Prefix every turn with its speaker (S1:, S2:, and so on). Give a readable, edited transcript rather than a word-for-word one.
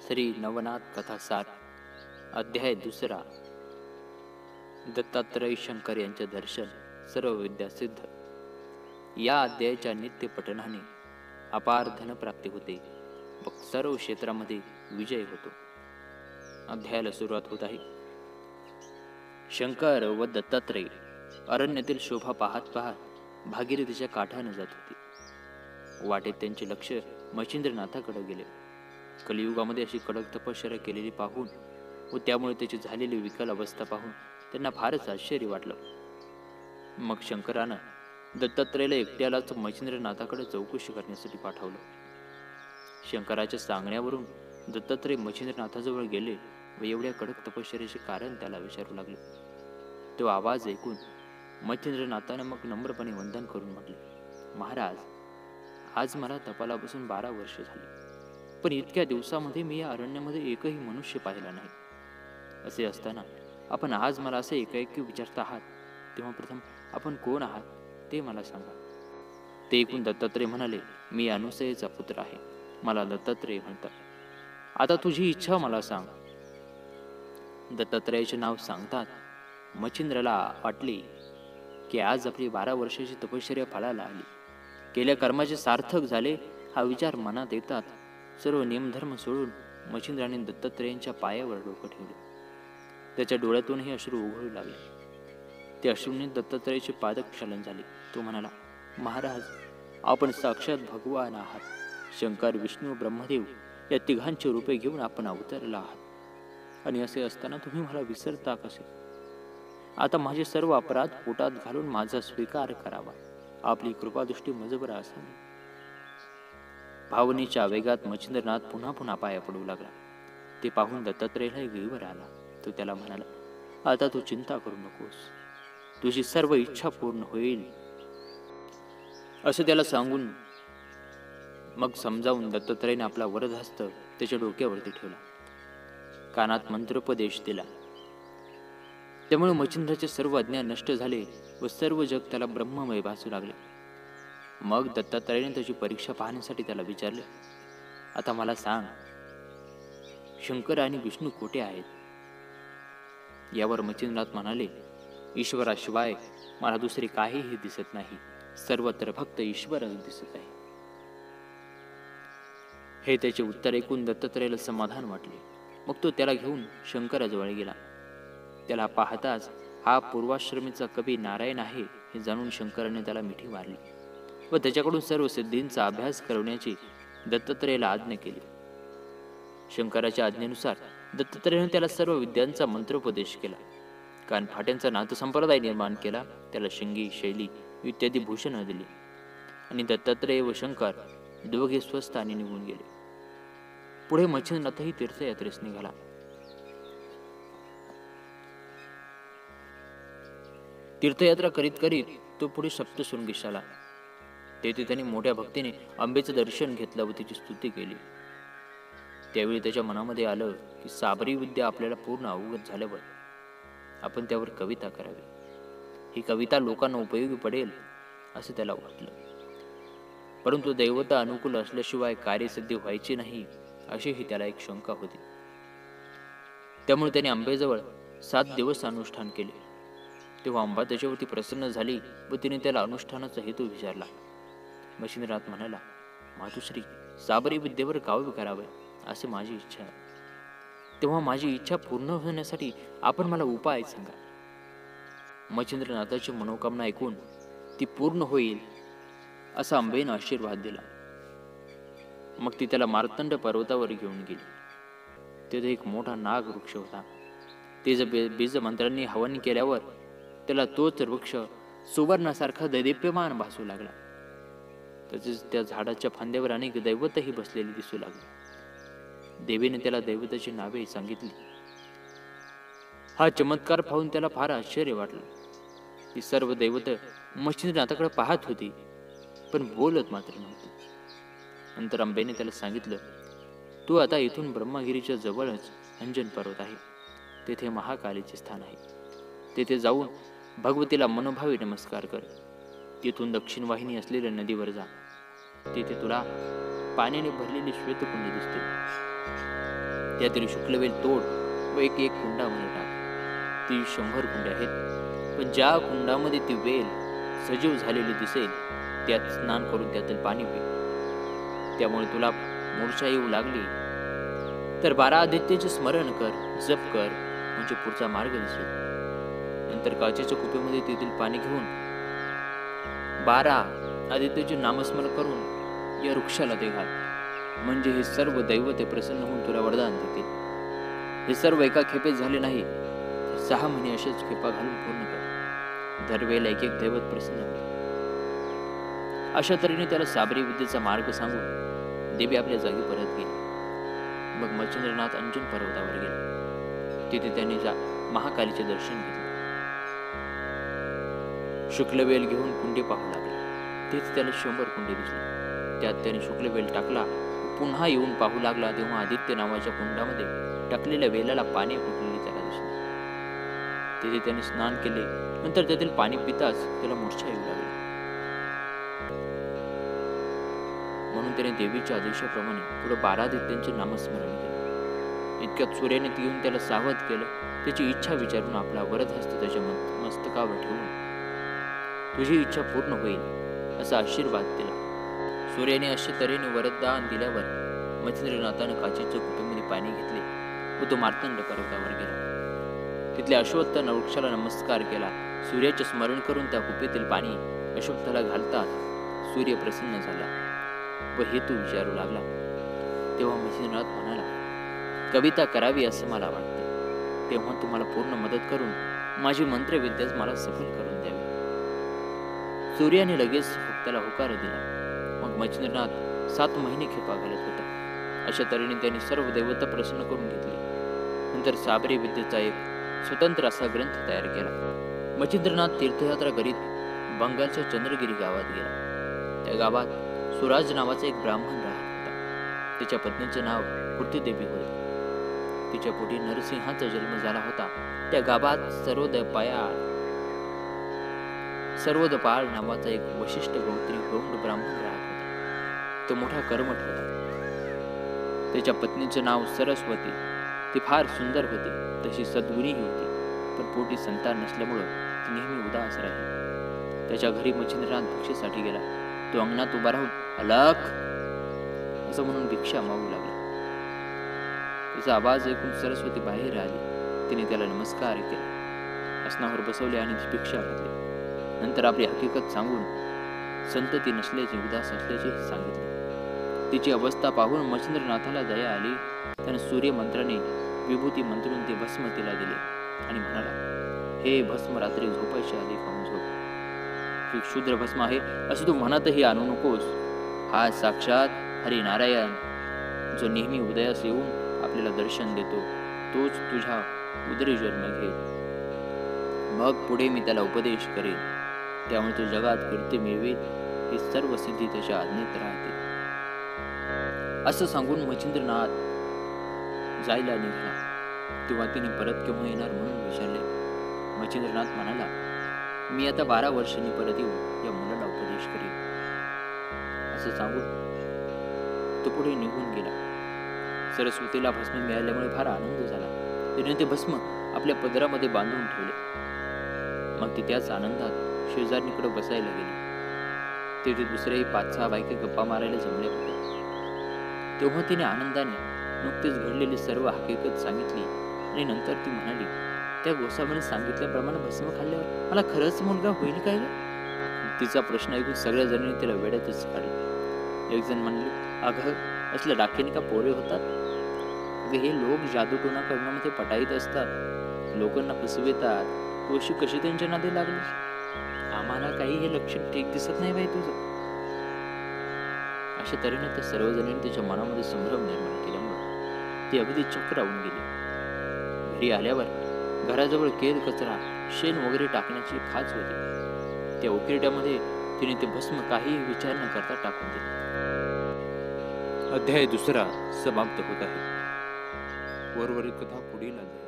S1: श्री नवनाथ कथासार अध्याय 2. दत्तात्रय शंकर यांचे दर्शन सर्व विद्या सिद्ध. या अध्यायाच्या नित्य पठणाने अपार धनप्राप्ती होते व सर्व क्षेत्रामध्ये विजय होतो. अध्यायाला सुरुवात होत आहे. शंकर व दत्तात्रय अरण्यातील शोभा पाहत पाहत भागीरथीच्या काठाने जात होते. वाटेत त्यांचे लक्ष मच्छिंद्रनाथाकडे गेले. कलियुगामध्ये अशी कडक तपश्चर्या केलेली पाहून व त्यामुळे त्याची झालेली विकल अवस्था पाहून त्यांना फारच आश्चर्य वाटलं. मग शंकरानं दत्तात्रयाला एकट्यालाच मच्छिंद्रनाथाकडे चौकशी करण्यासाठी पाठवलं. शंकराच्या सांगण्यावरून दत्तात्रय मच्छिंद्रनाथाजवळ गेले व एवढ्या कडक तपश्चर्याचे कारण त्याला विचारू लागले. तो आवाज ऐकून मच्छिंद्रनाथानं मग नम्रपणे वंदन करून म्हटले, महाराज, आज मला तपाला बसून 12 वर्ष झाली, पण इतक्या दिवसामध्ये मी या अरण्यामध्ये एकही मनुष्य पाहिला नाही. असे असताना आपण आज मला असे एकाएकी विचारता आहात, तेव्हा प्रथम आपण कोण आहात ते मला सांगा. ते ऐकून दत्तात्रय म्हणाले, मी अनुसयेचा पुत्र आहे, मला दत्तात्रय म्हणतात. आता तुझी इच्छा मला सांग. दत्तात्रयाचे नाव सांगतात मच्छिंद्राला वाटले की आज आपली 12 वर्षाची तपश्चर्या फळाला आली, केल्या कर्माचे सार्थक झाले हा विचार मनात येतात सर्व नियमधर्म सोडून मच्छिंद्राने दत्तात्रयांच्या पायावर डोकं ठेवले. त्याच्या डोळ्यातूनही अश्रू उघळू लागले. त्या अश्रूंनी दत्तात्रयाचे पादक क्षालन झाले. तो म्हणाला, महाराज, आपण साक्षात भगवान आहात. शंकर, विष्णू, ब्रह्मदेव या तिघांचे रूपे घेऊन आपण अवतरला आहात, आणि असे असताना तुम्ही मला विसरता कसे? आता माझे सर्व अपराध पोटात घालून माझा स्वीकार करावा. आपली कृपादृष्टी मजबर असावी. भावनेच्या वेगात मच्छिंद्रनाथ पुन्हा पुन्हा पाया पडू लागला. ते पाहून दत्तात्रयाला गैवर आला. तो त्याला म्हणाला, आता तू चिंता करू नकोस, तुझी सर्व इच्छा पूर्ण होईल. असं त्याला सांगून मग समजावून दत्तात्रयाने आपला वरदहस्त त्याच्या डोक्यावरती ठेवला, कानात मंत्रोपदेश दिला. त्यामुळे मच्छिंद्राचे सर्व अज्ञान नष्ट झाले व सर्व जग त्याला ब्रह्ममय भासू लागले. मग दत्तात्रयाने त्याची परीक्षा पाहण्यासाठी त्याला विचारले, आता मला सांग, शंकर आणि विष्णू कुठे आहेत? यावर मच्छिंद्रनाथ म्हणाले, ईश्वराशिवाय मला दुसरे काहीही दिसत नाही, सर्वत्र फक्त ईश्वरच दिसत आहे. हे त्याचे उत्तर ऐकून दत्तात्रयाला समाधान वाटले. मग तो त्याला घेऊन शंकराजवळ गेला. त्याला पाहताच हा पूर्वाश्रमीचा कवी नारायण आहे हे जाणून शंकराने त्याला मिठी मारली व त्याच्याकडून सर्व सिद्धींचा अभ्यास करवण्याची दत्तात्रयाला आज्ञा केली. शंकराच्या आज्ञेनुसार दत्तात्रयाने त्याला सर्व विद्यांचा मंत्रोपदेश केला, कानफाट्यांचा नाथसंप्रदाय निर्माण केला, त्याला शिंगी, शैली इत्यादी भूषणं दिली, आणि दत्तात्रय व शंकर दोघे स्वस्थानी निघून गेले. पुढे मच्छिंद्रनाथही तीर्थयात्रेस निघाला. तीर्थयात्रा करीत करीत तो पुढे सप्तशृंगीस आला. तेथे त्याने मोठ्या भक्तीने अंबेचं दर्शन घेतलं व तिची स्तुती केली. त्यावेळी त्याच्या मनामध्ये आलं की साबरी विद्या आपल्याला पूर्ण अवगत झाल्यावर आपण त्यावर कविता करावी. ही कविता लोकांना उपयोगी पडेल असं त्याला वाटलं. परंतु दैवता अनुकूल असल्याशिवाय कार्यसिद्धी व्हायची नाही अशीही त्याला एक शंका होती. त्यामुळे त्याने अंबेजवळ 7 दिवस अनुष्ठान केले. तेव्हा अंबा त्याच्यावरती प्रसन्न झाली व तिने त्याला अनुष्ठानाचा हेतू विचारला. मच्छिंद्रनाथ म्हणाला, मातुश्री, साबरी विद्येवर गाव करावे असे माझी इच्छा आहे. तेव्हा माझी इच्छा पूर्ण होण्यासाठी आपण मला उपाय सांगा. मच्छिंद्रनाथाची मनोकामना ऐकून ती पूर्ण होईल असा अंबेनं आशीर्वाद दिला. मग ती त्याला मार्तंड पर्वतावर घेऊन गेली. तेथे एक मोठा नाग वृक्ष होता. ते बीज मंत्रांनी हवन केल्यावर त्याला तोच वृक्ष सुवर्णासारखा दैदिप्यमान भासू लागला. तसेच त्या झाडाच्या फांद्यावर अनेक दैवतही बसलेली दिसू लागली. देवीने त्याला दैवताची नावे सांगितली. हा चमत्कार पाहून त्याला फार आश्चर्य वाटलं. ती सर्व दैवत मच्छिंद्रनाथाकडे पाहत होती, पण बोलत मात्र नव्हती. नंतर अंबेने त्याला सांगितलं, तू आता इथून ब्रह्मगिरीच्या जवळच अंजन पर्वत आहे, तेथे महाकालीचे स्थान आहे. तेथे जाऊन भगवतीला मनोभावे नमस्कार कर. तिथून दक्षिण वाहिनी असलेल्या नदीवर जा. तिथे तुला पाण्याने भरलेली श्वेतकुंडी दिसते. त्यातील शुक्लवेल तोड व एक एक कुंडामध्ये टाक. ती 100 कुंडे आहेत, पण ज्या कुंडामध्ये ती वेल सजीव झालेली दिसेल त्यात स्नान करून त्यातील पाणी पी. त्यामुळे तुला मूर्छा येऊ लागली तर 12 आदित्यचे स्मरण कर, जप कर, म्हणजे पुढचा मार्ग दिसेल. नंतर काचेच्या कुपेमध्ये तेथील पाणी घेऊन 12 आदित्यचे नामस्मरण करून या वृक्षाला ते घाल. म्हणजे हे सर्व दैवते प्रसन्न होऊन तुला वरदान देतील. हे सर्व एका खेपेत झाले नाही तर 6 महिने असेच खेपा घालून पूर्ण कर. दरवेळेला एक एक दैवत प्रसन्न होईल. अशा तऱ्हेने त्याला साबरी विद्येचा मार्ग सांगून देवी आपल्या जागी परत गेली. मग मच्छिंद्रनाथ अंजन पर्वतावर गेले. तिथे त्यांनी महाकालीचे दर्शन घेतले. शुक्लवेल घेऊन कुंडे पाहू लागले. तेच त्याला 100 कुंडे दिसले. त्यात त्याने शुक्लवेल टाकला. पुन्हा येऊन पाहू लागला तेव्हा आदित्य नावाच्या कुंडामध्ये टाकलेल्या वेलाला पाणी फुटलेले त्याला दिसले. तिथे त्याने स्नान केले. नंतर त्यातील पाणी पिताच त्याला मूर्छा येऊ लागली. म्हणून त्याने देवीच्या आदेशाप्रमाणे पुढे 12 आदित्यांचे नामस्मरण केले. इतक्यात सूर्याने येऊन त्याला सावध केलं. त्याची इच्छा विचारून आपला वरदहस्त त्याच्या मस्तकावर ठेवून तुझी इच्छा पूर्ण होईल असा आशीर्वाद दिला. सूर्याने अशा तऱ्हेने वरदान दिल्यावर मच्छिंद्रनाथानं काचेच्या कुपेमध्ये पाणी घेतले व तो मार्तंड पर्वतावर गेला. तिथल्या अश्वत्थ वृक्षाला नमस्कार केला. सूर्याचे स्मरण करून त्या कुपेतील पाणी अश्वत्थाला घालतात सूर्य प्रसन्न झाला व हेतू विचारू लागला. तेव्हा मच्छिंद्रनाथ म्हणाला, कविता करावी असं मला वाटते. तेव्हा तुम्हाला पूर्ण मदत करून माझी मंत्रविद्याच मला सफल करून द्यावी. सूर्याने लगेच त्याला होकार दिला. मग मच्छिंद्रनाथ 7 महिने खेपा घालत होता. अशा तऱ्हेने त्यांनी सर्व देवता प्रसन्न करून घेतली. नंतर साबरी विद्येचा एक स्वतंत्र असा ग्रंथ तयार केला. मच्छिंद्रनाथ तीर्थयात्रा करीत बंगालच्या चंद्रगिरी गावात गेला. त्या गावात सुराज नावाचा एक ब्राह्मण राहत होता. त्याच्या पत्नीचे नाव कीर्तिदेवी होते. तिच्या पोटी नरसिंहाचा जन्म झाला होता. त्या गावात सर्वोदपाळ नावाचा एक वशिष्ठ गोत्री गौंड ब्राह्मण राहत होता. तो मोठा कर्मठ होता. त्याच्या पत्नीचे नाव सरस्वती. ती फार सुंदर होती, तशी सद्गुणीही होती, पण पोटी संतान नसल्यामुळं ती नेहमी उदास राही. त्याच्या घरी मच्छिंद्रनाथ भिक्षेसाठी गेला. तो अंगणात उभा राहून अलख असं म्हणून भिक्षा मागू लागला. तिचा आवाज ऐकून सरस्वती बाहेर आली. तिने त्याला नमस्कार केला, आसनावर बसवले आणि ती भिक्षा घातली. नंतर आपली हकीकत सांगून संतती नसल्याची, उदास असल्याचे सांगितले. तिची अवस्था पाहून मच्छिंद्रनाथाला दया आली. त्याने सूर्य मंत्राने विभूती मंत्रून ते भस्म तिला दिले आणि म्हणाला, हे भस्म रात्री झोपायच्या आधी खाऊन झोप. ही क्षुद्र भस्म आहे असं तू म्हणतही आणू नकोस. हा साक्षात हरिनारायण जो नेहमी उदयास येऊन आपल्याला दर्शन देतो, तोच तुझ्या उदरी जन्म घेईल. मग पुढे मी त्याला उपदेश करेन. त्यामुळे तो जगात कीर्ती मिळवेल. ही सर्व सिद्धी त्याच्या आज्ञेत राहते. असं सांगून मच्छिंद्रनाथ जायला निघाला. तेव्हा तिने परत केव्हा येणार म्हणून विचारले. मच्छिंद्रनाथ म्हणाला, मी आता 12 वर्षांनी परत येऊन या मुलाला उपदेश करेन. असं सांगून तो पुढे निघून गेला. सरस्वतीला भस्म मिळाल्यामुळे फार आनंद झाला. तिने ते भस्म आपल्या पदरामध्ये बांधून ठेवले. मग ती त्याच आनंदात शेजारणीकडे बसायला गेली. तिथे दुसऱ्याही 5-6 बायका गप्पा मारायला जमल्या होत्या. तेव्हा तिने आनंदाने नुकतेच घडलेली सर्व हकीकत सांगितली आणि नंतर ती म्हणाली, त्या गोसाबाने सांगितल्याप्रमाणे भस्म खाल्ल्यावर मला खरंच मुलगा होईल काय? तिचा प्रश्न ऐकून सगळ्या जणांनी तिला वेड्यातच काढले. एक जण म्हणले, अगं असल्या डाकेने का पोरे होतात? अगं हे लोक जादूटोणा करण्यामध्ये पटाईत असतात, लोकांना फसवितात. तू अशी कशी त्यांच्या नादी लागली? आम्हाला काही हे लक्षण ठीक दिसत नाही बाई तुझं. अशा तऱ्हेने त्या सर्वजणांनी तिच्या मनामध्ये संभ्रम निर्माण केल्यामुळे ती अगदी चक्रावून गेली. घरी आल्यावर घराजवळ केर कचरा, शेण वगैरे टाकण्याची खाच होती. त्या उकिरड्यामध्ये तिने ते भस्म काही विचार न करता टाकून दिले. अध्याय 2 समाप्त होत आहे. वरवरील कथा पुढील अध्याय.